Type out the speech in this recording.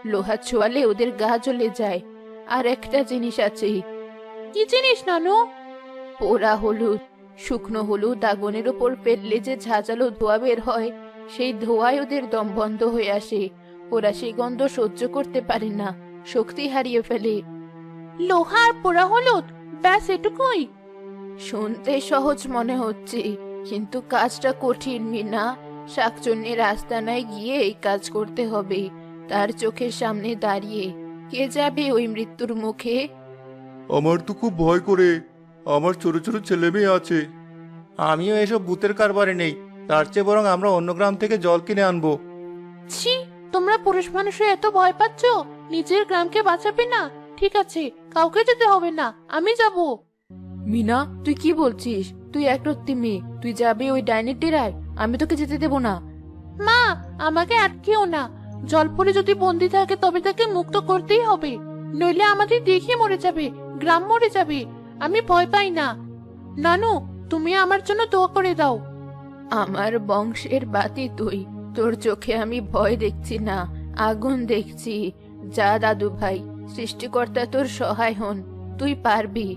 লোহা ছোঁয়ালে ওদের গা জ্বলে যায়। আর একটা জিনিস আছে। কি জিনিস নানু? পোড়া হলুদ। শুকনো হলুদ আগুনের ওপর ফেললে যে ঝাঁঝালো ধোঁয়া বের হয়, সেই ধোঁয়ায় ওদের দম বন্ধ হয়ে আসে। ওরা সেই গন্ধ সহ্য করতে পারে না, শক্তি হারিয়ে ফেলে। লোহা আর পোড়া হলুদ, ব্যাস এটুকুই? শুনতে সহজ মনে হচ্ছে, কিন্তু কাজটা কঠিন মিনা। শাকচুন্নির আস্তানায় গিয়ে এই কাজ করতে হবে। তার চোখের সামনে দাঁড়িয়ে কে যাবে ওই মৃত্যুর মুখে? আমার তো খুব ভয় করে। আমার ছোট ছোট ছেলে মেয়ে আছে। আমিও এসব ভূতের কারবারে নেই। তার চেয়ে বরং আমরা অন্য গ্রাম থেকে জল কিনে আনবো। ছি, তোমরা পুরুষ মানুষে এত ভয় পাচ্ছ? নিজের গ্রামকে বাঁচাবে না? ঠিক আছে, কাউকে যেতে হবে না, আমি যাব। মিনা, তুই কি বলছিস? তুই একরত্তি মেয়ে, তুই যাবি ওই ডাইনির ডেরায়? আমি তোকে যেতে দেবো না। মা, আমাকে আটকেও না। জলপরি যদি বন্দি থাকে তবে তাকে মুক্ত করতেই হবে, নইলে আমাদের দেখে মরে যাবে, গ্রাম মরে যাবে। আমি ভয় পাই না। নানু, তুমি আমার জন্য দোয়া করে দাও। আমার বংশের বাতি তুই, তোর চোখে আমি ভয় দেখছি না, আগুন দেখছি। যা দাদু ভাই, সৃষ্টিকর্তা তোর সহায় হন, তুই পারবি।